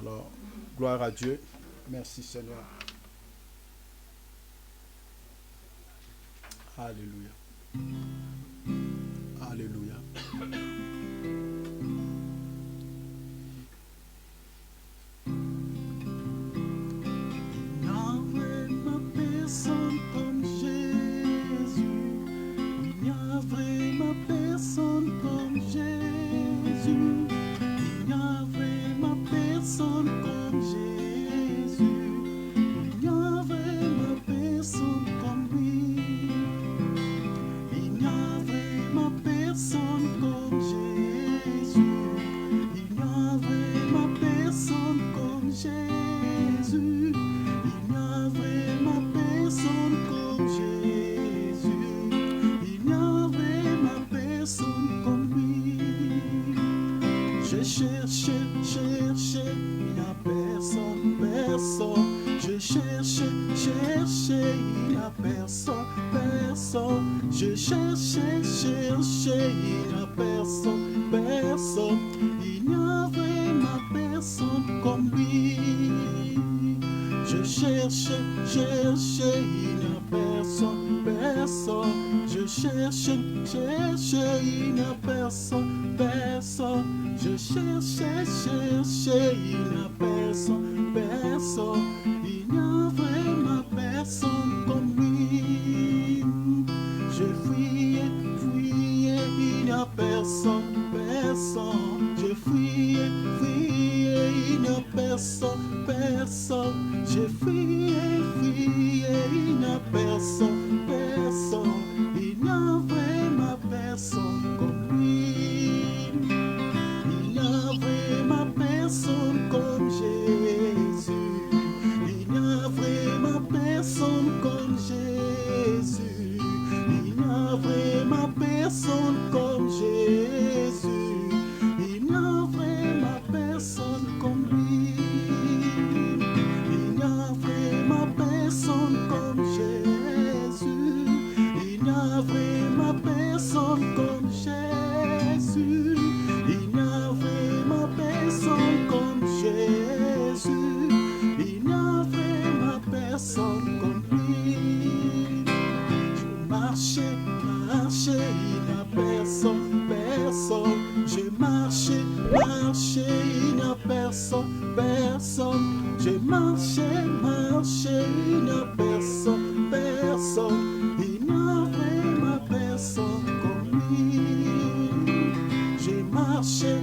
Alors, gloire à Dieu. Merci Seigneur. Alléluia. Alléluia. Il n'y a vraiment personne comme Jésus. Il n'y a vraiment personne comme Jésus. Il n'y a vraiment personne comme Jésus. Il n'y a vraiment personne comme lui. Il n'y a vraiment personne comme Jésus. Il n'y a vraiment personne comme Jésus. Il n'y a vraiment personne comme Jésus. Il n'y a vraiment personne comme lui. Je cherche, il n'y a personne, personne. Je cherche, il n'y a personne, personne. Je cherche, il n'y a personne, personne. Il n'y a vraiment personne comme lui. Je cherche, il n'y a personne, personne. Je cherche, il n'y a personne, personne. Je cherche, il n'y a personne, personne. Il n'y a vraiment personne comme lui. Je fouillais, il n'y a personne, personne. Je fouillais, il n'y a personne, personne. Je fouillais, il n'y a personne, personne. Il n'y a vraiment personne comme lui. Il n'y a vraiment personne comme Jésus. Il n'y a vraiment personne comme Jésus. Il n'y a vraiment personne comme Jésus. Il n'y a vraiment personne comme lui. Il n'y a vraiment personne comme Jésus. Il n'y a vraiment personne comme Jésus. Il n'y a vraiment personne comme Jésus. Il n'y a vraiment personne comme lui. Je marchais, il n'y a personne, personne. Je marchais, il n'y a personne, personne. Je marchais, il n'y a personne, personne. Il n'y a vraiment personne comme lui. J'ai marché,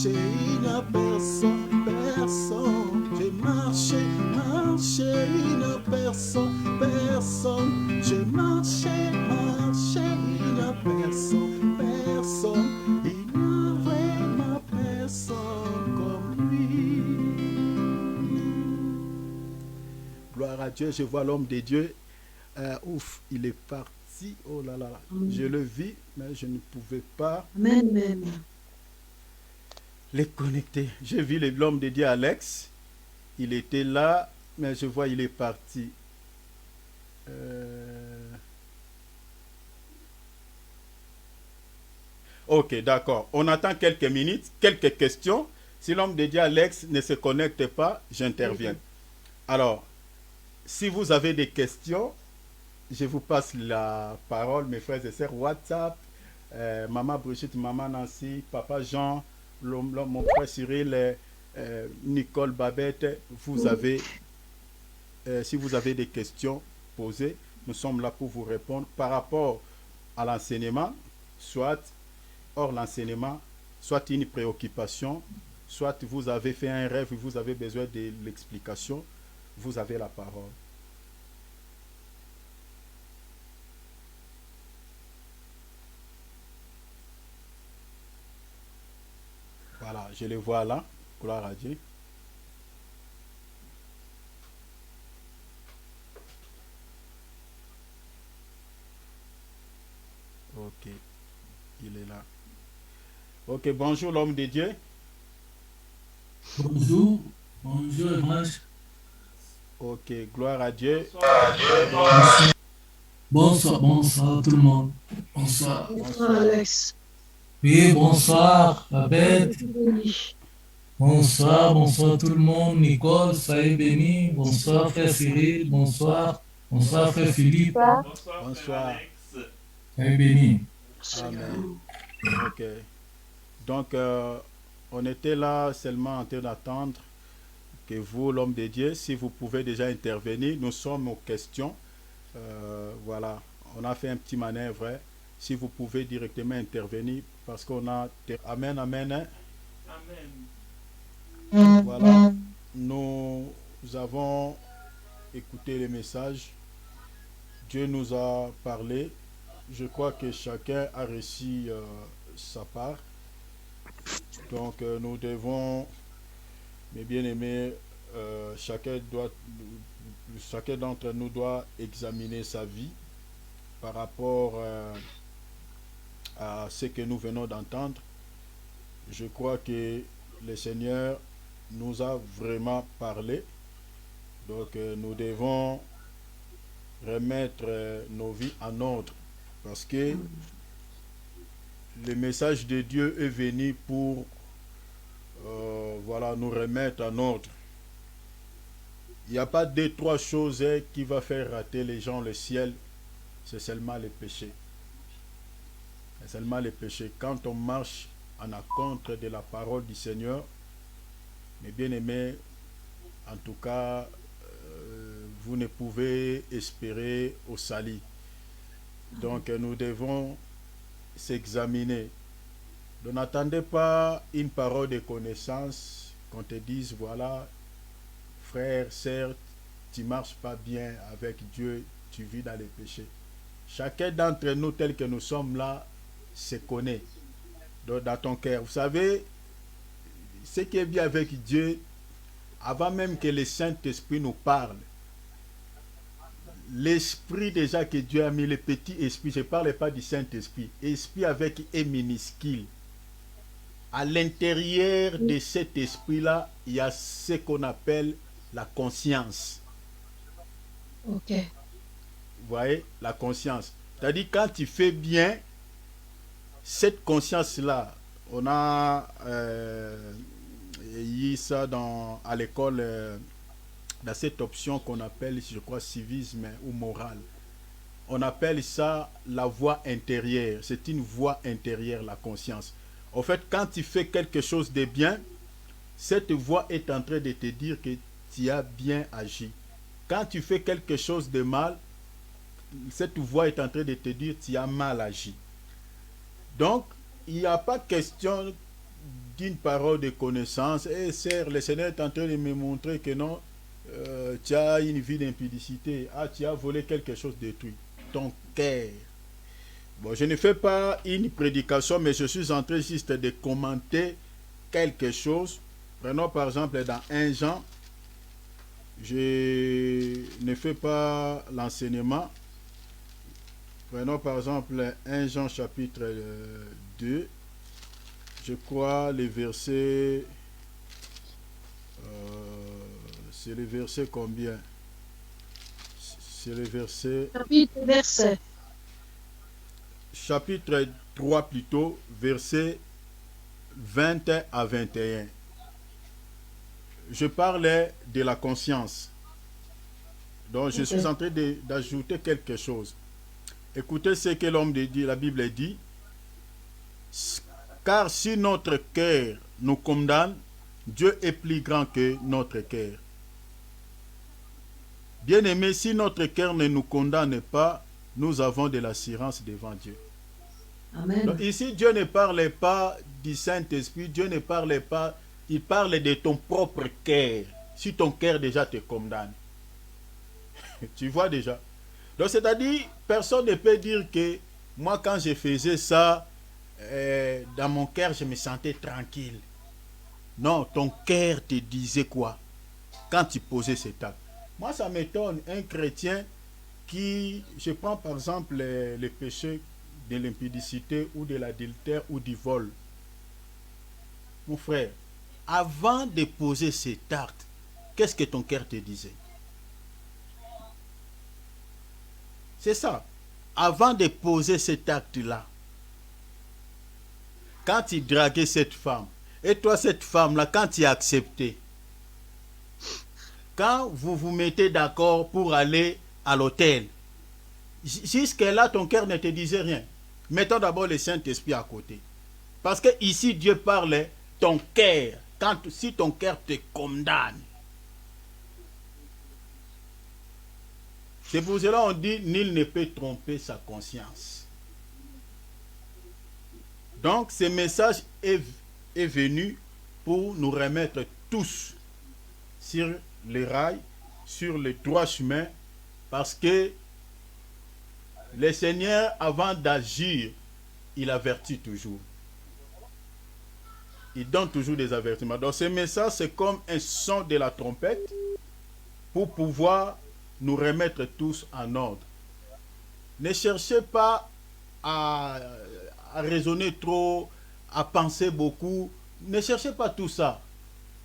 il n'y a personne, personne. J'ai marché, il n'y a personne, personne. J'ai marché, il n'y a personne, personne. Il n'y a vraiment personne comme lui. Gloire à Dieu, je vois l'homme de Dieu. Ouf, il est parti. Oh là là, je le vis, mais je ne pouvais pas Amen. les connecter. J'ai vu l'homme de Dieu Alex. Il était là, mais je vois il est parti. Ok, d'accord. On attend quelques minutes, quelques questions. Si l'homme de Dieu Alex ne se connecte pas, j'interviens. Alors, si vous avez des questions, je vous passe la parole, mes frères et sœurs. WhatsApp, Maman Brigitte, Maman Nancy, Papa Jean, mon frère Cyril, Nicole Babette, vous avez, si vous avez des questions posées, nous sommes là pour vous répondre par rapport à l'enseignement, soit hors l'enseignement, soit une préoccupation, soit vous avez fait un rêve et vous avez besoin de l'explication, vous avez la parole. Voilà, je les vois là. Gloire à Dieu. Ok, il est là. Ok, bonjour l'homme de Dieu. Bonjour, bonjour Evrange. Ok, gloire à Dieu. Bonsoir tout le monde. Bonsoir. Bonsoir Alex. Oui, bonsoir, Babette. Bonsoir, bonsoir tout le monde. Nicole, soyez bénis. Bonsoir, frère Cyril. Bonsoir. Bonsoir, frère Philippe. Bonsoir, frère Bonsoir. Alex. Soyez bénis. Amen. Ok. Donc, on était là seulement en train d'attendre que vous, l'homme de Dieu, si vous pouvez déjà intervenir. Nous sommes aux questions. Voilà. On a fait un petit manœuvre, hein. Si vous pouvez directement intervenir, parce qu'on a... Amen, amen, hein. Amen. Voilà. Nous avons écouté les messages. Dieu nous a parlé. Je crois que chacun a reçu sa part. Donc nous devons, mes bien-aimés, chacun d'entre nous doit examiner sa vie par rapport à ce que nous venons d'entendre. Je crois que le Seigneur nous a vraiment parlé. Donc nous devons remettre nos vies en ordre, parce que le message de Dieu est venu pour voilà, nous remettre en ordre. Il n'y a pas deux, trois choses qui vont faire rater les gens le ciel. C'est seulement les péchés. C'est seulement les péchés. Quand on marche en encontre de la parole du Seigneur, mes bien-aimés, en tout cas, vous ne pouvez espérer au salut. Donc nous devons s'examiner. Donc n'attendez pas une parole de connaissance, qu'on te dise, voilà, frère, sœur, tu ne marches pas bien avec Dieu, tu vis dans les péchés. Chacun d'entre nous, tel que nous sommes là, se connaît dans ton cœur. Vous savez, ce qui est bien avec Dieu, avant même que le Saint-Esprit nous parle, l'esprit déjà que Dieu a mis, le petit esprit, je ne parle pas du Saint-Esprit, esprit avec E minuscule. À l'intérieur de cet esprit-là, il y a ce qu'on appelle la conscience. Ok. Vous voyez, la conscience. C'est-à-dire, quand tu fais bien, cette conscience-là, on a eu ça à l'école, dans cette option qu'on appelle, je crois, civisme ou morale. On appelle ça la voix intérieure. C'est une voix intérieure, la conscience. En fait, quand tu fais quelque chose de bien, cette voix est en train de te dire que tu as bien agi. Quand tu fais quelque chose de mal, cette voix est en train de te dire que tu as mal agi. Donc, il n'y a pas question d'une parole de connaissance. Eh, sœur, le Seigneur est en train de me montrer que non, tu as une vie d'impudicité. Ah, tu as volé quelque chose de détruit. Ton cœur. Bon, je ne fais pas une prédication, mais je suis en train juste de commenter quelque chose. Prenons par exemple dans 1 Jean. Je ne fais pas l'enseignement. Prenons par exemple 1 Jean chapitre 2. Je crois les versets... c'est le verset combien? C'est le verset... Chapitre 3 plutôt, versets 20 à 21. Je parlais de la conscience. Donc je suis en train d'ajouter quelque chose. Écoutez ce que l'homme dit, la Bible dit. Car si notre cœur nous condamne, Dieu est plus grand que notre cœur. Bien-aimés, si notre cœur ne nous condamne pas, nous avons de l'assurance devant Dieu. Amen. Donc ici, Dieu ne parle pas du Saint-Esprit, Dieu ne parle pas, il parle de ton propre cœur. Si ton cœur déjà te condamne. Tu vois déjà. Donc c'est-à-dire, personne ne peut dire que moi quand je faisais ça, dans mon cœur je me sentais tranquille. Non, ton cœur te disait quoi quand tu posais cet acte? Moi ça m'étonne, un chrétien qui, je prends par exemple les péchés de l'impudicité ou de l'adultère ou du vol. Mon frère, avant de poser cet acte, qu'est-ce que ton cœur te disait? C'est ça. Avant de poser cet acte-là, quand tu draguais cette femme, Et toi, cette femme-là, quand tu as accepté, quand vous vous mettez d'accord pour aller à l'hôtel, jusque-là, ton cœur ne te disait rien. Mettons d'abord le Saint-Esprit à côté. Parce que ici, Dieu parle ton cœur. Si ton cœur te condamne. C'est pour cela qu'on dit, nul ne peut tromper sa conscience. Donc, ce message est venu pour nous remettre tous sur les rails, sur le droit chemin, parce que le Seigneur, avant d'agir, il avertit toujours. Il donne toujours des avertissements. Donc ce message, c'est comme un son de la trompette pour pouvoir nous remettre tous en ordre. Ne cherchez pas à raisonner trop, à penser beaucoup. Ne cherchez pas tout ça.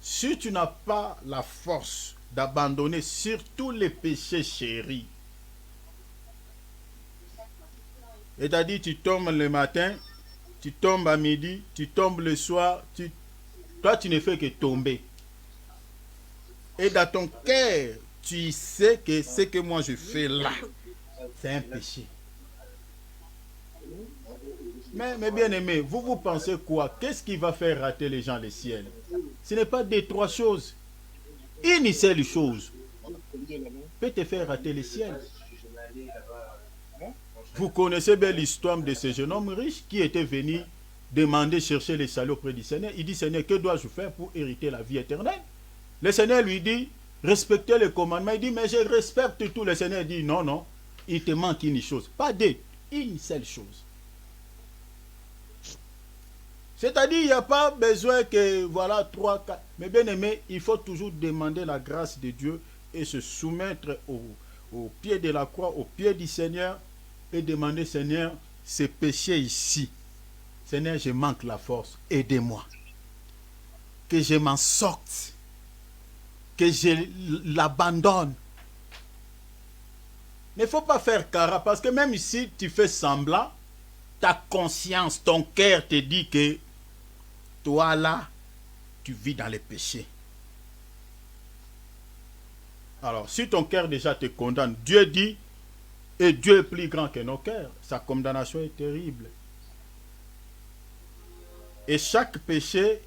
Si tu n'as pas la force d'abandonner surtout les péchés chéris, c'est-à-dire tu tombes le matin, tu tombes à midi, tu tombes le soir, toi tu ne fais que tomber. Et dans ton cœur, tu sais que ce que moi je fais là, c'est un péché. Mais bien aimé, vous pensez quoi? Qu'est-ce qui va faire rater les gens le ciel? Ce n'est pas des trois choses. Une seule chose peut te faire rater le ciel. Vous connaissez bien l'histoire de ce jeune homme riche qui était venu demander, chercher le salut auprès du Seigneur. Il dit, Seigneur, que dois-je faire pour hériter la vie éternelle? Le Seigneur lui dit, respectez les commandements. Il dit, mais je respecte tout. Le Seigneur dit, non, non, il te manque une chose. Pas deux, une seule chose. C'est-à-dire, il n'y a pas besoin que, voilà, 3, 4. Mais bien aimé, il faut toujours demander la grâce de Dieu et se soumettre au pied de la croix, au pied du Seigneur, et demander, Seigneur, ces péchés ici, Seigneur, je manque la force, aidez-moi. Que je m'en sorte, que je l'abandonne. Mais il ne faut pas faire cara, parce que même si tu fais semblant, ta conscience, ton cœur te dit que toi là, tu vis dans les péchés. Alors, si ton cœur déjà te condamne, Dieu dit, et Dieu est plus grand que nos cœurs, sa condamnation est terrible. Et chaque péché,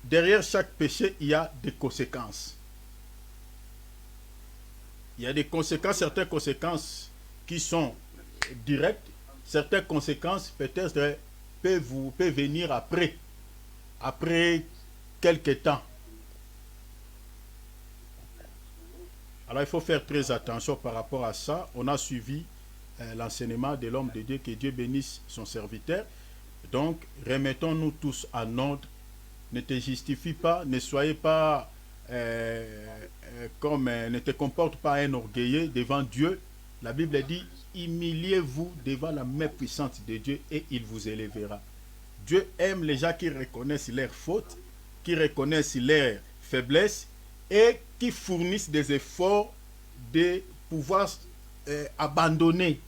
derrière chaque péché, il y a des conséquences. Il y a des conséquences, certaines conséquences qui sont directes, certaines conséquences peut-être peuvent venir après quelques temps. Alors il faut faire très attention par rapport à ça. On a suivi l'enseignement de l'homme de Dieu, que Dieu bénisse son serviteur. Donc remettons-nous tous en ordre. Ne te justifie pas, ne soyez pas ne te comporte pas un orgueilleux devant Dieu. La Bible dit, humiliez-vous devant la main puissante de Dieu et il vous élèvera. Dieu aime les gens qui reconnaissent leurs fautes, qui reconnaissent leurs faiblesses et qui fournissent des efforts de pouvoir abandonner.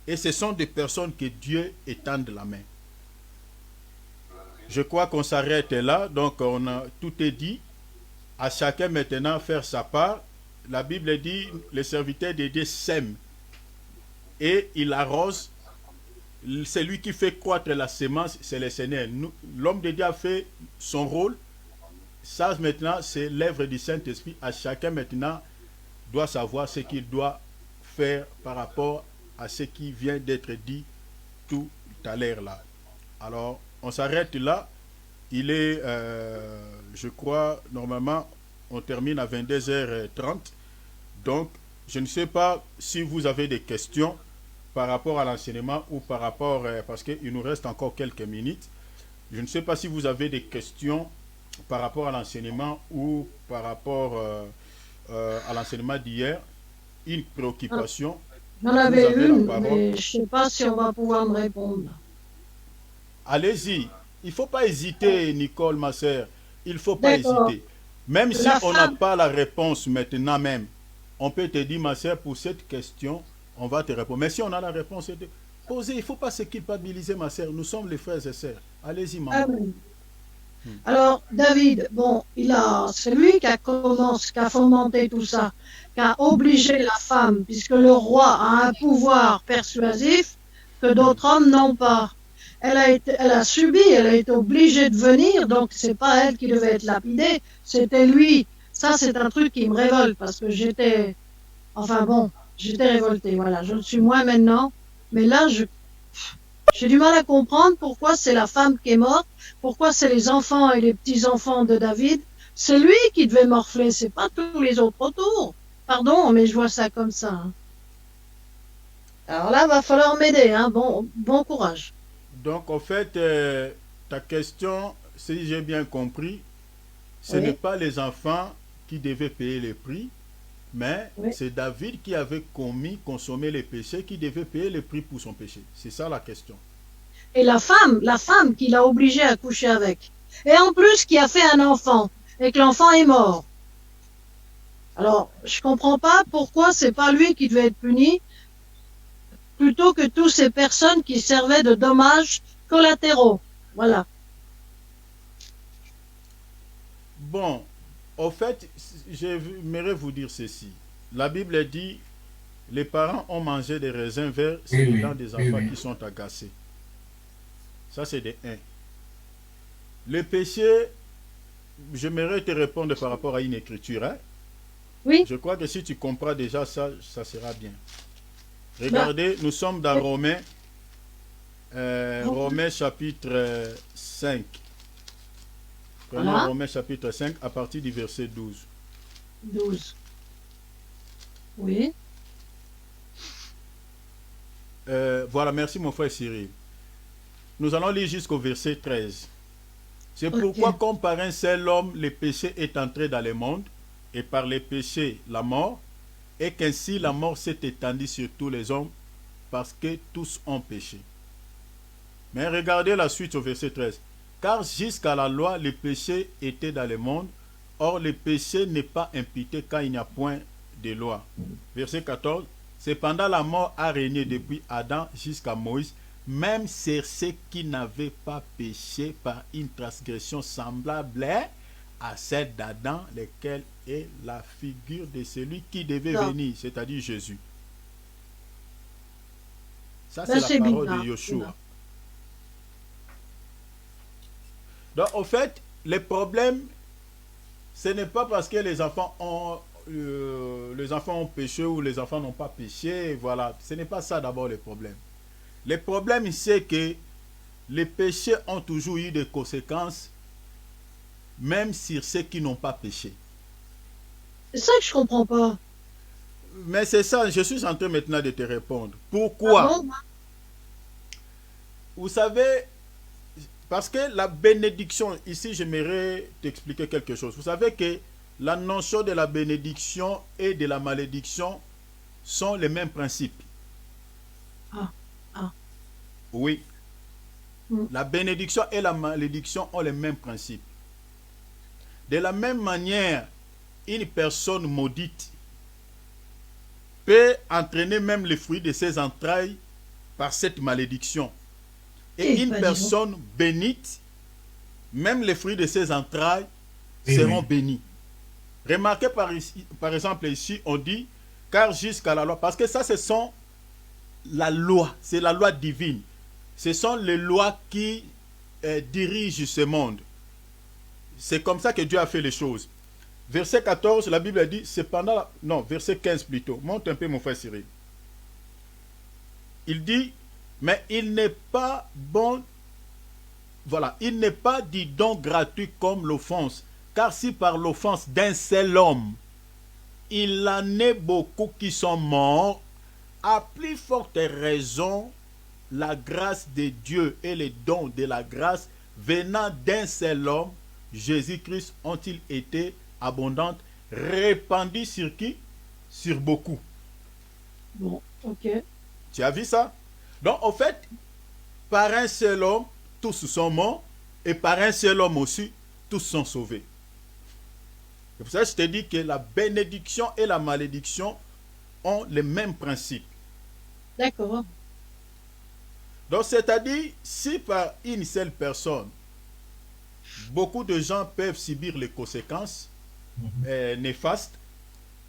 Et ce sont des personnes que Dieu étend la main. Je crois qu'on s'arrête là, donc tout est dit. À chacun maintenant faire sa part. La Bible dit, le serviteur de Dieu sème et il arrose. C'est lui qui fait croître la semence, c'est le Seigneur. L'homme de Dieu a fait son rôle. Ça maintenant, c'est l'œuvre du Saint-Esprit. À chacun maintenant doit savoir ce qu'il doit faire par rapport à ce qui vient d'être dit tout à l'heure là. Alors, on s'arrête là. Il est, je crois, normalement, on termine à 22h30. Donc, je ne sais pas si vous avez des questions par rapport à l'enseignement ou par rapport, parce qu'il nous reste encore quelques minutes. Je ne sais pas si vous avez des questions par rapport à l'enseignement ou par rapport à l'enseignement d'hier. Une préoccupation. J'en avais une, mais je ne sais pas si on va pouvoir me répondre. Allez-y. Il ne faut pas hésiter, Nicole, ma soeur. Il ne faut pas hésiter. Même si on n'a pas la réponse maintenant même, on peut te dire, ma soeur, pour cette question, on va te répondre. Mais si on a la réponse, posez. Il ne faut pas se culpabiliser, ma soeur. Nous sommes les frères et sœurs. Allez-y, maman. Alors, David, bon, c'est lui qui a fomenté tout ça, qui a obligé la femme, puisque le roi a un pouvoir persuasif que d'autres hommes n'ont pas. Elle a subi, elle a été obligée de venir, donc c'est pas elle qui devait être lapidée, c'était lui. Ça, c'est un truc qui me révolte, parce que enfin bon, j'étais révoltée, voilà. Je le suis moins maintenant, mais là, j'ai du mal à comprendre pourquoi c'est la femme qui est morte, pourquoi c'est les enfants et les petits-enfants de David. C'est lui qui devait morfler, c'est pas tous les autres autour. Pardon, mais je vois ça comme ça, hein. Alors là, va falloir m'aider, hein. Bon courage. Donc, en fait, ta question, si j'ai bien compris, ce n'est Oui, pas les enfants qui devaient payer le prix, mais oui. c'est David qui avait consommé les péchés, qui devait payer le prix pour son péché. C'est ça la question. Et la femme qui l'a obligé à coucher avec. Et en plus, qui a fait un enfant, et que l'enfant est mort. Alors, je comprends pas pourquoi c'est pas lui qui devait être puni, plutôt que toutes ces personnes qui servaient de dommages collatéraux. Voilà. Bon, au fait, j'aimerais vous dire ceci. La Bible dit, les parents ont mangé des raisins verts sur Oui, les oui, dents des oui, enfants oui. qui sont agacés. Ça, c'est des 1. Le péché, j'aimerais te répondre par rapport à une écriture, hein. Oui, Je crois que si tu comprends déjà ça, ça sera bien. bah, Regardez, nous sommes dans Romains, bon, Romains chapitre 5. Prenons voilà, Romains chapitre 5 à partir du verset 12. 12. Oui, Voilà, merci mon frère Cyril. Nous allons lire jusqu'au verset 13. C'est pourquoi, ok. comme par un seul homme, le péché est entré dans le monde, et par le péché, la mort, et qu'ainsi la mort s'est étendue sur tous les hommes, parce que tous ont péché. Mais regardez la suite au verset 13. Car jusqu'à la loi, le péché était dans le monde, or le péché n'est pas imputé quand il n'y a point de loi. Verset 14. Cependant la mort a régné depuis Adam jusqu'à Moïse, même sur ceux qui n'avaient pas péché par une transgression semblable à celle d'Adam, lequel est la figure de celui qui devait Non, venir, c'est-à-dire Jésus. Ça, c'est ben la c'est parole de bizarre. Yeshua. Donc, au fait, le problème, ce n'est pas parce que les enfants ont péché ou les enfants n'ont pas péché. Voilà, ce n'est pas ça d'abord le problème. Le problème, c'est que les péchés ont toujours eu des conséquences, même sur ceux qui n'ont pas péché. C'est ça que je comprends pas. Mais c'est ça, je suis en train maintenant de te répondre. Ah Pourquoi? bon? Vous savez, parce que la bénédiction, ici j'aimerais t'expliquer quelque chose. Vous savez que la notion de la bénédiction et de la malédiction sont les mêmes principes. Ah, ah. Oui, Hmm. la bénédiction et la malédiction ont les mêmes principes. De la même manière, une personne maudite peut entraîner même les fruits de ses entrailles par cette malédiction. Et Eh, une ben dis donc. personne bénite, même les fruits de ses entrailles Oui, seront oui. bénis. Remarquez par exemple ici, on dit, car jusqu'à la loi, parce que ça, ce sont la loi, c'est la loi divine. Ce sont les lois qui dirigent ce monde. C'est comme ça que Dieu a fait les choses. Verset 14, la Bible dit, cependant, non, verset 15 plutôt. Monte un peu mon frère Cyril. Il dit, mais il n'est pas bon, voilà, il n'est pas dit don gratuit comme l'offense. Car si par l'offense d'un seul homme, il en est beaucoup qui sont morts, à plus forte raison, la grâce de Dieu et les dons de la grâce venant d'un seul homme, Jésus-Christ, ont-ils été abondantes, répandues sur qui? Sur beaucoup. Bon, ok. Tu as vu ça? Donc, en fait, par un seul homme, tous sont morts, et par un seul homme aussi, tous sont sauvés. C'est pour ça que je te dis que la bénédiction et la malédiction ont les mêmes principes. D'accord. Donc, c'est-à-dire, si par une seule personne, beaucoup de gens peuvent subir les conséquences néfastes.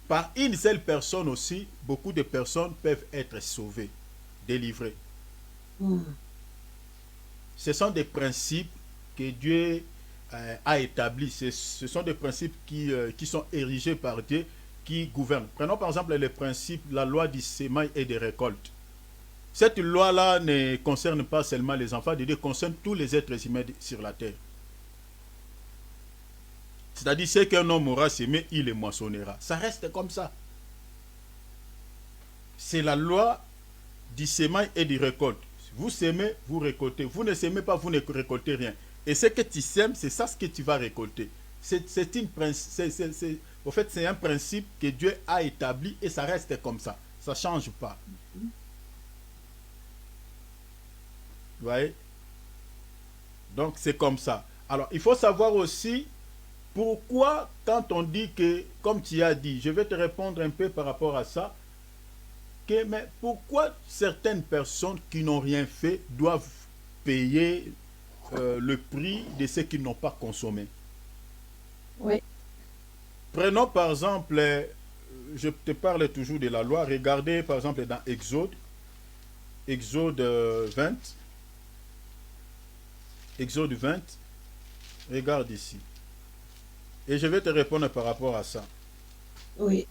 Par une seule personne aussi, beaucoup de personnes peuvent être sauvées, délivrées. Ce sont des principes que Dieu a établis. Ce sont des principes qui sont érigés par Dieu, qui gouvernent. Prenons par exemple le principe, la loi du sémail et des récoltes. Cette loi-là ne concerne pas seulement les enfants de Dieu, concerne tous les êtres humains sur la terre. C'est-à-dire, ce qu'un homme aura sémé, il le moissonnera. Ça reste comme ça. C'est la loi du sémail et du récolte. Vous sémez, vous récoltez. Vous ne sémez pas, vous ne récoltez rien. Et ce que tu sèmes, c'est ça ce que tu vas récolter. Au fait, c'est un principe que Dieu a établi et ça reste comme ça. Ça ne change pas. Vous voyez? Donc, c'est comme ça. Alors, il faut savoir aussi pourquoi, quand on dit que, comme tu as dit, je vais te répondre un peu par rapport à ça, mais pourquoi certaines personnes qui n'ont rien fait doivent payer le prix de ce qu'ils n'ont pas consommé? Oui. Prenons par exemple, je te parle toujours de la loi, regardez par exemple dans Exode 20, Exode 20, regarde ici. Et je vais te répondre par rapport à ça. Oui.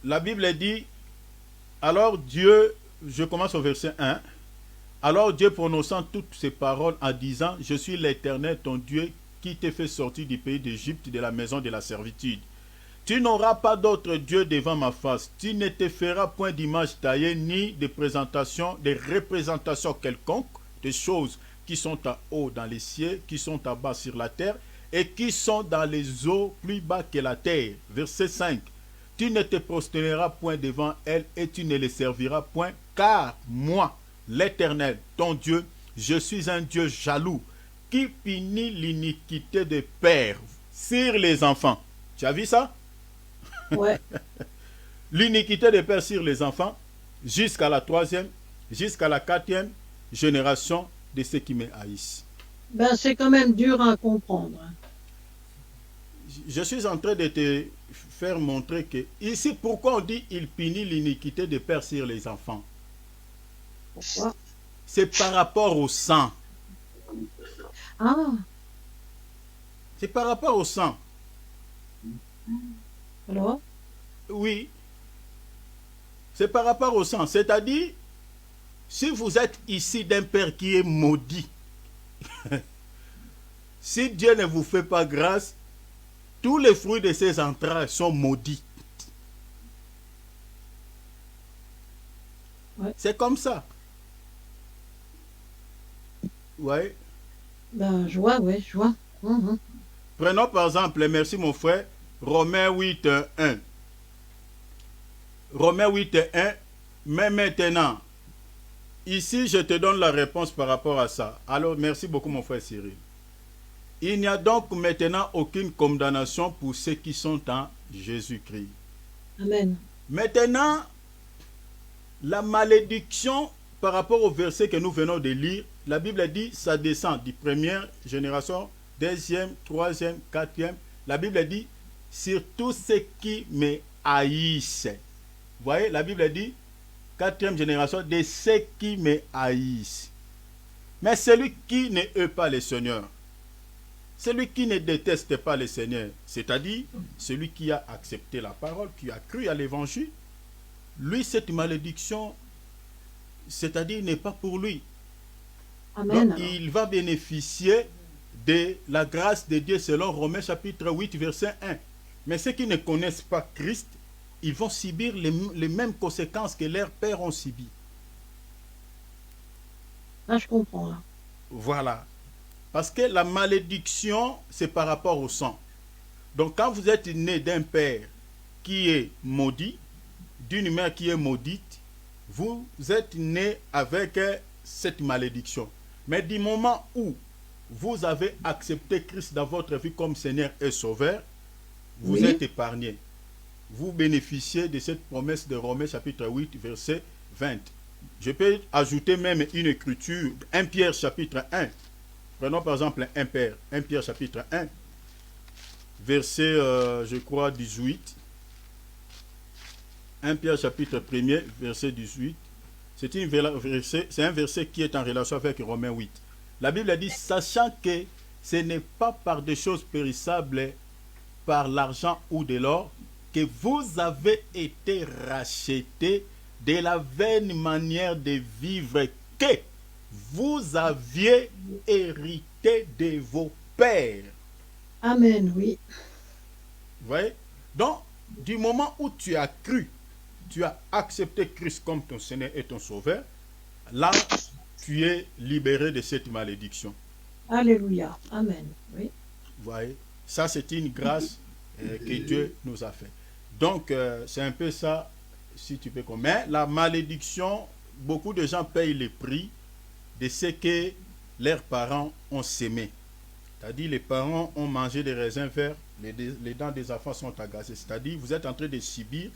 La Bible dit, alors Dieu, je commence au verset 1, alors Dieu prononçant toutes ces paroles en disant, je suis l'Éternel ton Dieu qui t'ai fait sortir du pays d'Égypte, de la maison de la servitude. Tu n'auras pas d'autre Dieu devant ma face. Tu ne te feras point d'image taillée, ni de représentation quelconque, des choses qui sont en haut dans les cieux, qui sont en bas sur la terre, et qui sont dans les eaux plus bas que la terre. Verset 5. Tu ne te prosterneras point devant elles, et tu ne les serviras point, car moi, l'Éternel, ton Dieu, je suis un Dieu jaloux, qui punit l'iniquité des pères sur les enfants. Tu as vu ça? Ouais. L'iniquité des pères sur les enfants, jusqu'à la 3e, jusqu'à la 4e génération de ceux qui me haïssent. Ben, c'est quand même dur à comprendre. Je suis en train de te faire montrer que, ici, pourquoi on dit il punit l'iniquité des pères sur les enfants? Pourquoi? C'est par rapport au sang. Ah, C'est par rapport au sang. alors? Oui. C'est par rapport au sang. C'est-à-dire, si vous êtes ici d'un père qui est maudit, si Dieu ne vous fait pas grâce, tous les fruits de ses entrailles sont maudits. Ouais. C'est comme ça. Ouais. Ben, je vois, ouais, je vois. Prenons par exemple, merci mon frère, Romains 8, 1. Romains 8, 1. Mais maintenant, ici, je te donne la réponse par rapport à ça. Alors, merci beaucoup mon frère Cyril. Il n'y a donc maintenant aucune condamnation pour ceux qui sont en Jésus-Christ. Amen. Maintenant, la malédiction par rapport au verset que nous venons de lire, la Bible dit ça descend du première génération, deuxième, troisième, quatrième. La Bible dit sur tous ceux qui me haïssent. Vous voyez, la Bible dit quatrième génération de ceux qui me haïssent. Mais celui qui ne hait pas le Seigneur, celui qui ne déteste pas le Seigneur, c'est-à-dire celui qui a accepté la parole, qui a cru à l'évangile, lui, cette malédiction, c'est-à-dire n'est pas pour lui. Amen. Donc, il va bénéficier de la grâce de Dieu selon Romains chapitre 8, verset 1. Mais ceux qui ne connaissent pas Christ, ils vont subir les mêmes conséquences que leurs pères ont subies. Ah, je comprends. Là. Voilà. Parce que la malédiction, c'est par rapport au sang. Donc, quand vous êtes né d'un père qui est maudit, d'une mère qui est maudite, vous êtes né avec cette malédiction. Mais du moment où vous avez accepté Christ dans votre vie comme Seigneur et Sauveur, vous Oui. êtes épargné. Vous bénéficiez de cette promesse de Romains chapitre 8, verset 20. Je peux ajouter même une écriture, 1 Pierre chapitre 1. Prenons par exemple un Père, 1 Pierre chapitre 1, verset, je crois, 18. 1 Pierre chapitre 1er, verset 18. C'est un verset qui est en relation avec Romains 8. La Bible dit, sachant que ce n'est pas par des choses périssables, par l'argent ou de l'or, que vous avez été rachetés de la vaine manière de vivre que vous aviez hérité de vos pères. Amen, oui. Vous voyez? Donc, du moment où tu as cru, tu as accepté Christ comme ton Seigneur et ton Sauveur, là, tu es libéré de cette malédiction. Alléluia. Amen, oui. Vous voyez? Ça, c'est une grâce que Dieu nous a fait. Donc, c'est un peu ça, si tu peux comprendre. Mais la malédiction, beaucoup de gens payent le prix de ce que leurs parents ont sémé. C'est-à-dire, les parents ont mangé des raisins verts, les dents des enfants sont agacées. C'est-à-dire, vous êtes en train de subir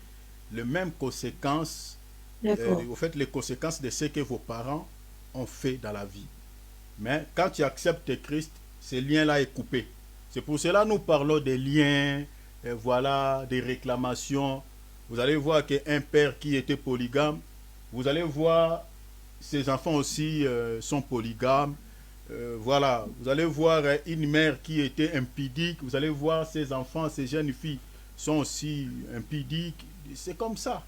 les mêmes conséquences, au fait, les conséquences de ce que vos parents ont fait dans la vie. Mais quand tu acceptes Christ, ce lien-là est coupé. C'est pour cela que nous parlons des liens, voilà, des réclamations. Vous allez voir qu'un père qui était polygame, vous allez voir ses enfants aussi sont polygames. Voilà, vous allez voir une mère qui était impudique, vous allez voir ses enfants, ses jeunes filles sont aussi impudiques. C'est comme ça.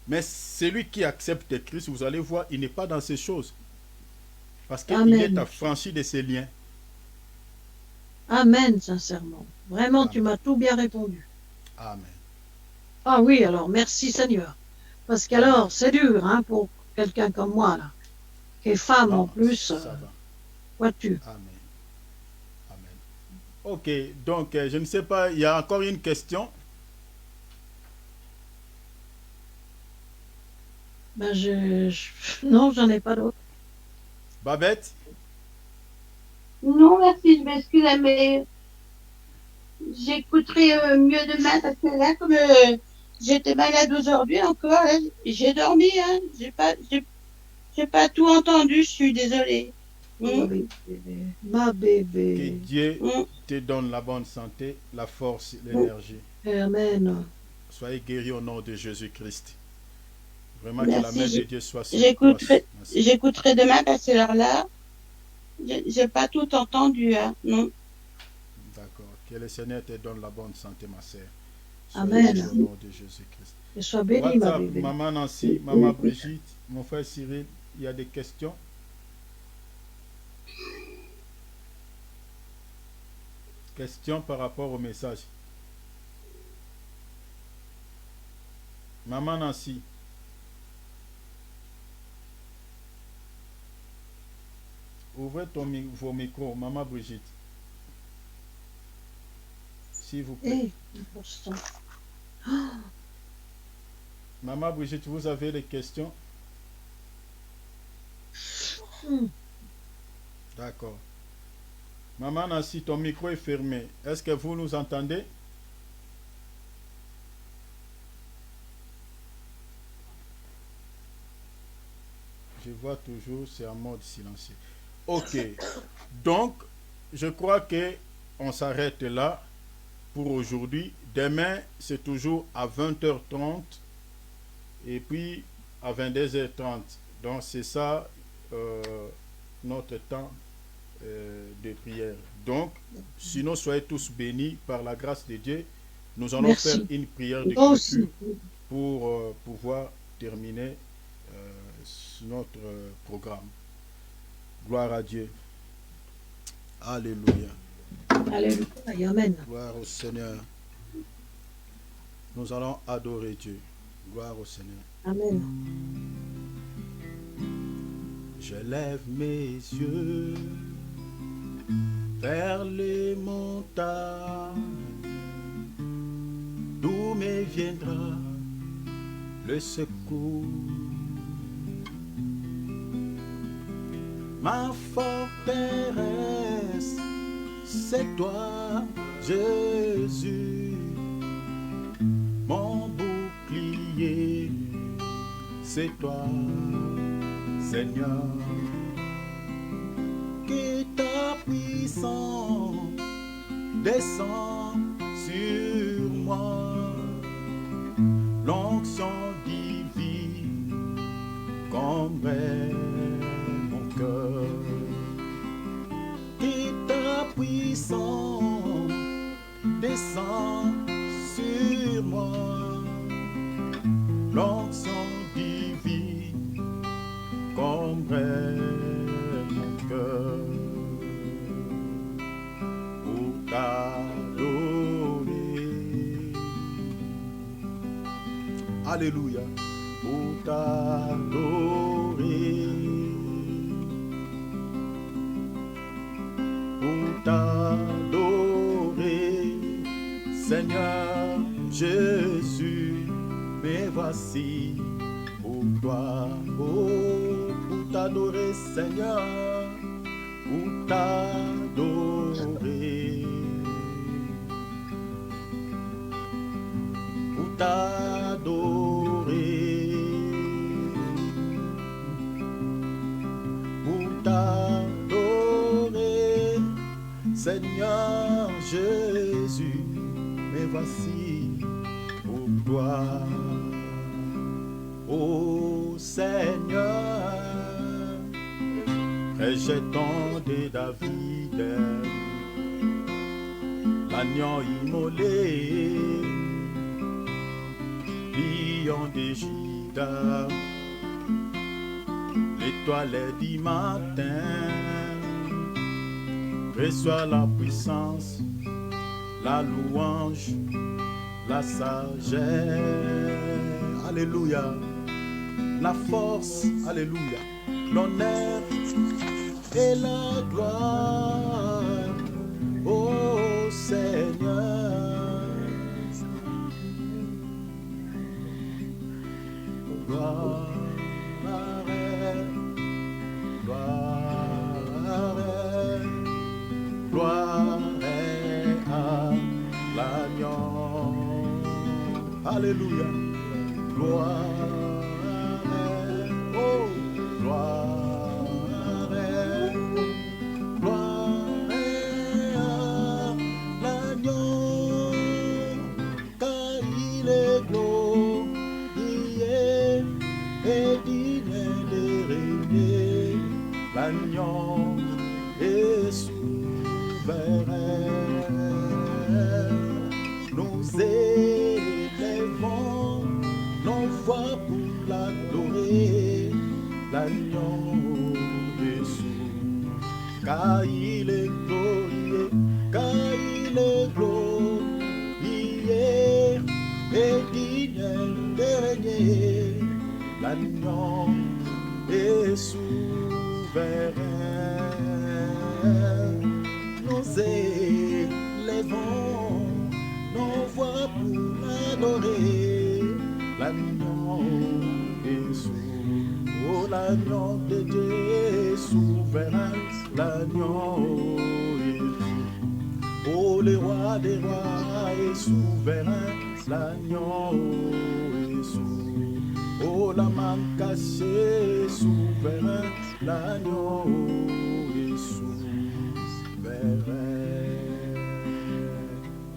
Mais celui qui accepte Christ, vous allez voir, il n'est pas dans ces choses. Parce qu'il est affranchi de ces liens. Amen, sincèrement. Vraiment, Amen. Tu m'as tout bien répondu. Amen. Ah oui, alors merci Seigneur. Parce qu'alors, c'est dur hein, pour quelqu'un comme moi, là, qui est femme Non, en plus. ça va. Vois-tu. Amen. Amen. Ok, donc je ne sais pas, il y a encore une question. Ben non, j'en ai pas d'autre. Babette? Non, merci, je m'excuse, mais j'écouterai mieux demain parce que là, comme j'étais malade aujourd'hui encore, là, j'ai dormi, hein, j'ai pas tout entendu, je suis désolée. Ma bébé. Ma bébé. Que Dieu te donne la bonne santé, la force, l'énergie. Amen. Soyez guéris au nom de Jésus-Christ. Vraiment Merci, que la main de Dieu soit sur toi. J'écouterai demain parce que là, j'ai pas tout entendu, hein, non. D'accord. Que le Seigneur te donne la bonne santé, ma sœur. Amen. Au nom de Jésus-Christ. Et sois béni, ma bébé. Maman Nancy, Maman Brigitte, mon frère Cyril, il y a des questions? Questions par rapport au message? Maman Nancy. Ouvrez vos micros, Maman Brigitte. S'il vous plaît. Maman Brigitte, vous avez des questions? D'accord. Maman Nancy, ton micro est fermé. Est-ce que vous nous entendez? Je vois toujours, c'est en mode silencieux. Ok. Donc, je crois que on s'arrête là pour aujourd'hui. Demain, c'est toujours à 20h30 et puis à 22h30. Donc, c'est ça notre temps de prière. Donc, sinon, soyez tous bénis par la grâce de Dieu. Nous allons faire une prière de clôture pour pouvoir terminer notre programme. Gloire à Dieu. Alléluia. Alléluia. Amen. Gloire au Seigneur. Nous allons adorer Dieu. Gloire au Seigneur. Amen. Je lève mes yeux vers les montagnes, d'où me viendra le secours. Ma forteresse, c'est toi, Jésus. Mon bouclier, c'est toi, Seigneur. que ta puissance descend sur moi, l'onction divine combrelle mon cœur, que ta puissance descend sur moi, l'onction divine combrelle mon cœur, pour t'adorer. Alléluia, pour t'adorer, pour t'adorer, Seigneur Jésus, me voici pour toi, oh, pour t'adorer, Seigneur, pour t'adorer, pour t'adorer, pour t'adorer, Seigneur Jésus, me voici pour toi, ô Seigneur, rejetant de David, l'agneau immolé, lion de Juda, l'étoile du matin, reçois la puissance, la louange, la sagesse, alléluia, la force, alléluia, l'honneur et la gloire, ô Seigneur, gloire, gloire, gloire à l'agneau, alléluia, gloire, oh, gloire, gloire à l'agneau, car il est glorieux et digne de régner, l'agneau est souverain. Nous élevons nos voix pour l'adorer, l'agneau Jésus, car il est glorieux, car il est glorieux et digne de régner, l'agneau est souverain. Nous élevons nos voix pour adorer l'agneau Jésus, oh l'agneau de Dieu souverain, l'agneau Jésus, oh le roi des rois est souverain, l'agneau Jésus, oh la main cachée souverain, l'agneau Jésus, souverain.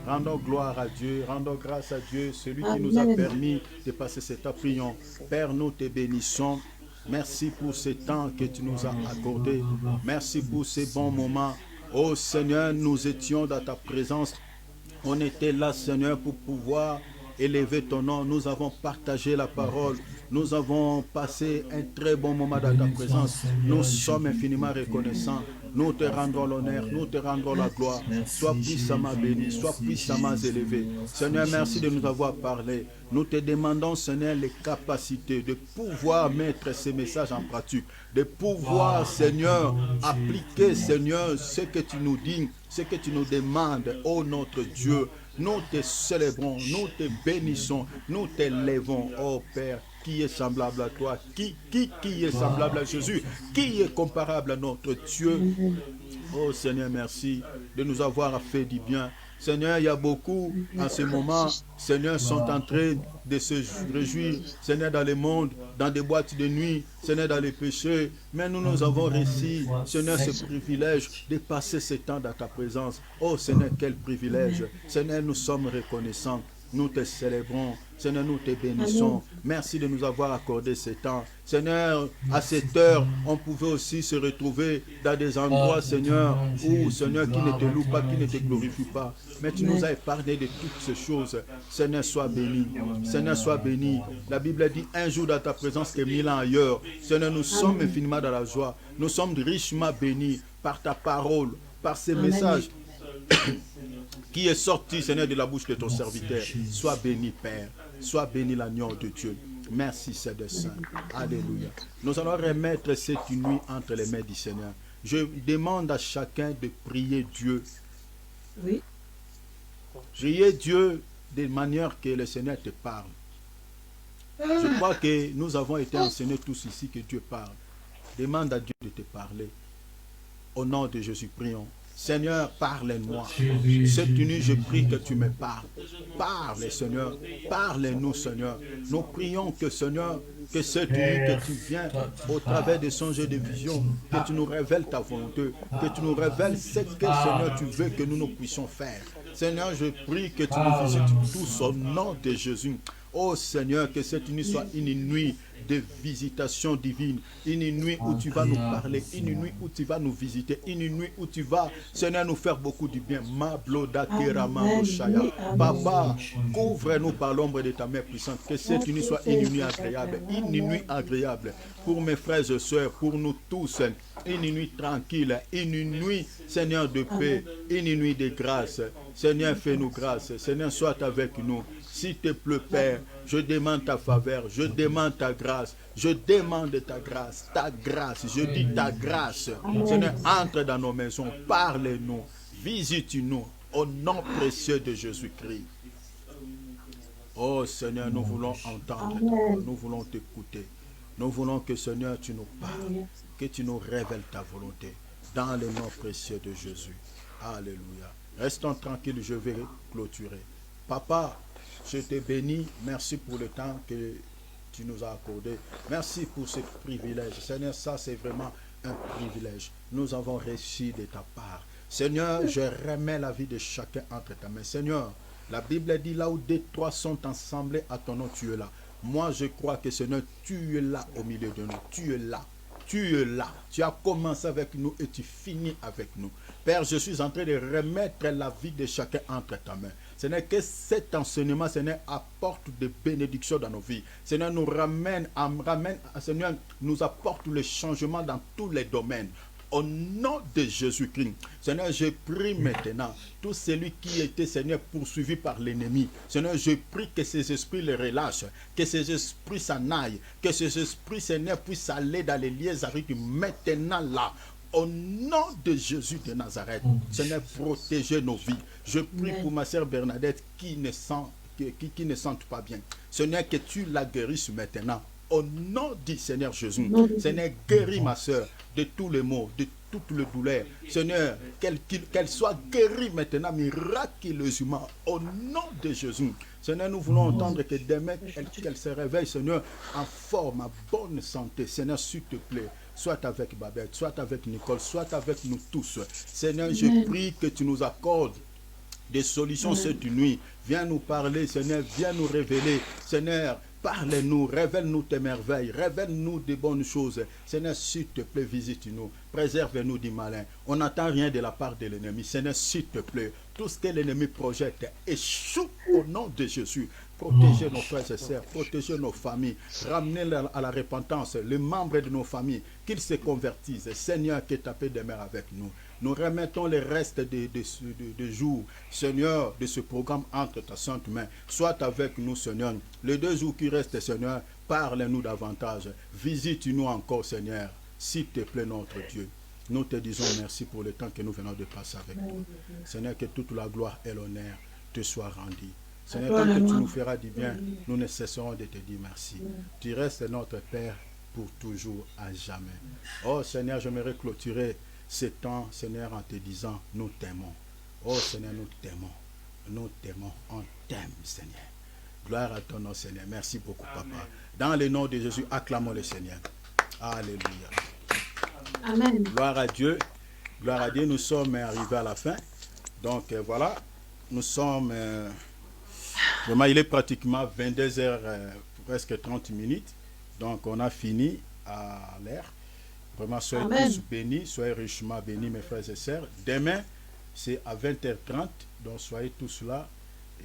Rendons gloire à Dieu, rendons grâce à Dieu, celui qui nous a permis de passer cette étape. Prions. Père, nous te bénissons. Merci pour ce temps que tu nous as accordé. Merci pour ces bons moments. Oh Seigneur, nous étions dans ta présence. On était là, Seigneur, pour pouvoir élever ton nom. Nous avons partagé la parole. Nous avons passé un très bon moment dans ta présence. Nous sommes infiniment reconnaissants. Nous te rendons l'honneur, nous te rendons la gloire. Sois puissamment béni, sois puissamment élevé. Seigneur, merci de nous avoir parlé. Nous te demandons, Seigneur, les capacités de pouvoir mettre ces messages en pratique, de pouvoir, Seigneur, appliquer, Seigneur, ce que tu nous dis, ce que tu nous demandes, ô notre Dieu. Nous te célébrons, nous te bénissons, nous t'élèvons, ô Père. Qui est semblable à toi? Qui est semblable à Jésus? Qui est comparable à notre Dieu? Oh Seigneur, merci de nous avoir fait du bien. Seigneur, il y a beaucoup en ce moment, Seigneur, sont en train de se réjouir, Seigneur, dans le monde, dans des boîtes de nuit, Seigneur, dans les péchés. Mais nous avons réussi, Seigneur, ce privilège de passer ce temps dans ta présence. Oh Seigneur, quel privilège. Seigneur, nous sommes reconnaissants. Nous te célébrons. Seigneur, nous te bénissons. Merci de nous avoir accordé ce temps. Seigneur, à cette heure, on pouvait aussi se retrouver dans des endroits, Seigneur, où, Seigneur, qui ne te loue pas, qui ne te glorifie pas. Mais tu nous as épargné de toutes ces choses. Seigneur, sois béni. Seigneur, sois béni. La Bible dit, un jour dans ta présence et 1000 ans ailleurs. Seigneur, nous sommes infiniment dans la joie. Nous sommes richement bénis par ta parole, par ces messages qui est sorti, Seigneur, de la bouche de ton serviteur. Sois béni, Père. Sois béni, l'agneau de Dieu. Merci, Seigneur Saint. Alléluia. Nous allons remettre cette nuit entre les mains du Seigneur. Je demande à chacun de prier Dieu. Oui. Priez Dieu de manière que le Seigneur te parle. Je crois que nous avons été enseignés tous ici que Dieu parle. Demande à Dieu de te parler. Au nom de Jésus, prions. Seigneur, parle-moi. Cette nuit, je prie que tu me parles. Parle, Seigneur. Parle-nous, Seigneur. Nous prions que, Seigneur, que cette nuit, que tu viens au travers des songes et des visions, que tu nous révèles ta volonté, que tu nous révèles ce que, Seigneur, tu veux que nous puissions faire. Seigneur, je prie que tu nous visites tous au nom de Jésus. Oh Seigneur, que cette nuit soit une nuit de visitation divine, une nuit où tu vas nous parler, une nuit où tu vas nous visiter, une nuit où tu vas, Seigneur, nous faire beaucoup du bien. Papa, couvre-nous par l'ombre de ta main puissante, que cette nuit soit une nuit agréable pour mes frères et sœurs, pour nous tous, une nuit tranquille, une nuit, Seigneur, de paix, une nuit de grâce. Seigneur, fais-nous grâce. Seigneur, sois avec nous. S'il te plaît, Père, je demande ta faveur, je demande ta grâce, je demande ta grâce, je dis ta grâce. Seigneur, entre dans nos maisons, parle-nous, visite-nous, au nom précieux de Jésus-Christ. Oh Seigneur, nous voulons entendre, nous voulons t'écouter. Nous voulons que, Seigneur, tu nous parles, que tu nous révèles ta volonté, dans le nom précieux de Jésus. Alléluia. Restons tranquilles, je vais clôturer. Papa, je te bénis. Merci pour le temps que tu nous as accordé. Merci pour ce privilège. Seigneur, ça c'est vraiment un privilège. Nous avons reçu de ta part. Seigneur, je remets la vie de chacun entre ta main. Seigneur, la Bible dit là où deux, trois sont ensemblés à ton nom, tu es là. Moi, je crois que Seigneur, tu es là au milieu de nous. Tu es là. Tu es là. Tu as commencé avec nous et tu finis avec nous. Père, je suis en train de remettre la vie de chacun entre ta main. Seigneur, que cet enseignement, Seigneur, apporte des bénédictions dans nos vies. Seigneur, Seigneur, nous apporte le changement dans tous les domaines. Au nom de Jésus-Christ, Seigneur, je prie maintenant, tout celui qui était, Seigneur, poursuivi par l'ennemi, Seigneur, je prie que ces esprits les relâchent, que ces esprits s'en aillent, que ces esprits, Seigneur, puissent aller dans les lieux arides maintenant là. Au nom de Jésus de Nazareth, Seigneur, protégez nos vies. Je prie pour ma sœur Bernadette qui ne sente pas bien. Seigneur, que tu la guérisses maintenant. Au nom du Seigneur Jésus, Seigneur, guéris ma soeur de tous les maux, de toutes les douleurs. Seigneur, qu'elle soit guérie maintenant miraculeusement. Au nom de Jésus. Seigneur, nous voulons entendre que demain, qu'elle se réveille, Seigneur, en forme, en bonne santé. Seigneur, s'il te plaît, soit avec Babette, soit avec Nicole, soit avec nous tous. Seigneur, je prie que tu nous accordes des solutions cette nuit. Viens nous parler, Seigneur, viens nous révéler. Seigneur, parle-nous, révèle-nous tes merveilles, révèle-nous des bonnes choses. Seigneur, s'il te plaît, visite-nous, préserve-nous du malin. On n'attend rien de la part de l'ennemi. Seigneur, s'il te plaît, tout ce que l'ennemi projette échoue au nom de Jésus. Protégez nos frères et sœurs, protégez nos familles, ramenez à la repentance les membres de nos familles, qu'ils se convertissent. Seigneur, que ta paix demeure avec nous. Nous remettons les restes de jours, Seigneur, de ce programme entre ta sainte main. Sois avec nous, Seigneur. Les 2 jours qui restent, Seigneur, parle-nous davantage. Visite-nous encore, Seigneur, s'il te plaît, notre Dieu. Nous te disons merci pour le temps que nous venons de passer avec toi. Seigneur, que toute la gloire et l'honneur te soient rendus. Seigneur, tant que tu nous feras du bien, nous ne cesserons de te dire merci. Tu restes notre Père pour toujours, à jamais. Oh Seigneur, j'aimerais clôturer ce temps, Seigneur, en te disant, nous t'aimons. Oh Seigneur, nous t'aimons. nous t'aimons, on t'aime, Seigneur. Gloire à ton nom, Seigneur. Merci beaucoup, Papa. Dans le nom de Jésus, acclamons le Seigneur. Alléluia. Amen. Gloire à Dieu. Gloire à Dieu. Nous sommes arrivés à la fin. Donc voilà, nous sommes... vraiment, il est pratiquement 22h, presque 30 minutes. Donc on a fini à l'heure. Vraiment, soyez Amen. tous bénis, soyez richement bénis, mes frères et sœurs. Demain, c'est à 20h30. Donc soyez tous là.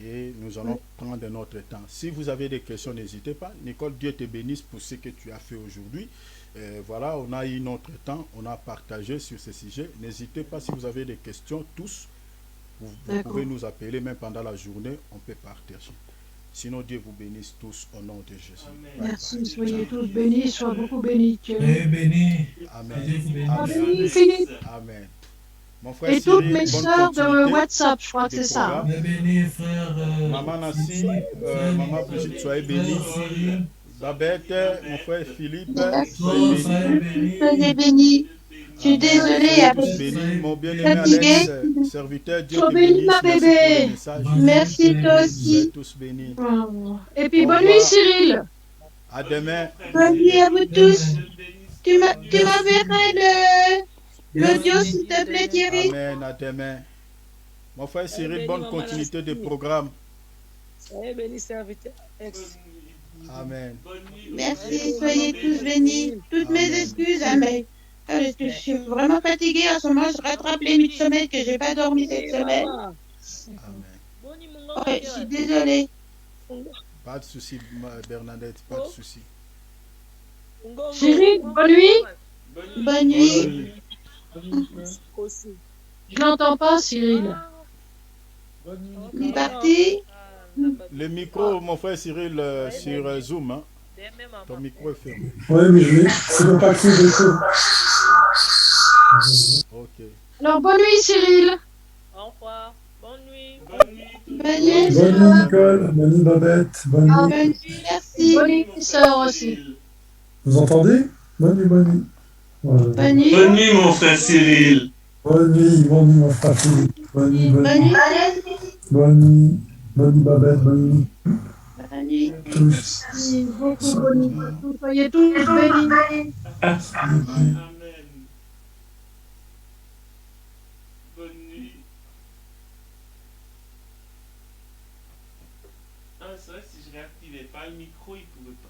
Et nous allons prendre notre temps. Si vous avez des questions, n'hésitez pas. Nicole, Dieu te bénisse pour ce que tu as fait aujourd'hui. Voilà, on a eu notre temps, on a partagé sur ce sujet. N'hésitez pas si vous avez des questions, tous. Vous pouvez nous appeler, même pendant la journée, on peut partager. Sinon, Dieu vous bénisse tous au nom de Jésus. Merci, soyez tous bénis, sois beaucoup bénis. Soyez bénis. Amen. Dieu vous bénisse. Amen. Philippe. Amen. Mon frère Et toutes Cyril, mes bonne sœurs de continuité WhatsApp, je crois que du c'est ça. programme. Soyez bénis, frère. Maman Nassi, Maman Brigitte, soyez bénis. Cyril. Babette, mon frère Philippe, Merci. soyez bénis. Soyez bénis. Soyez bénis. Je suis désolée Soyez avec tous bénis. Mon bien-aimé Fatigué. Alex, serviteur, Dieu Sois te béni, bénisse. ma Merci bébé. pour le message. Merci toi Soyez aussi. tous bénis. Et puis Au bonne revoir. nuit, Cyril. À demain. Bonne nuit à vous tous. Tu m'enverrais l'audio s'il te plaît Thierry. Amen. À demain. Mon frère Cyril, bonne continuité de programme. Soyez bénis, serviteur. Amen. Merci, soyez tous bénis. Toutes mes Amen. excuses, hein, mais parce que je suis vraiment fatiguée en ce moment. Je rattrape les nuits de sommeil que j'ai pas dormi cette semaine. Amen. Ouais, je suis désolée. Pas de souci, Bernadette, pas de souci. Cyril, bonne nuit. Bonne nuit. Aussi. Je n'entends pas, Cyril. Il est parti. Le micro, mon frère Cyril, sur Zoom, hein. Ton micro est fermé. Oui, mais c'est le papier de tout. Ok. Alors, bonne nuit, Cyril. Au revoir. Bonne nuit. Bonne nuit. Bonne nuit, Nicole. Bonne nuit, Babette. Bonne nuit. Bonne nuit, merci. Bonne nuit, sœur aussi. Vous entendez? Bonne nuit, bonne nuit. Voilà. Bonne nuit. Bonne nuit, mon frère Cyril. Bonne nuit, mon frère Philippe. Bonne nuit, bonne Bonne nuit. nuit. Bonne nuit. Bonne nuit, Babette. Bonne nuit. Bonne nuit. Tous. Merci beaucoup, bonne nuit. Soyez tous bénis. Amen. Bonne nuit. Ah, c'est vrai, si je réactivais pas le micro, il pouvait pas.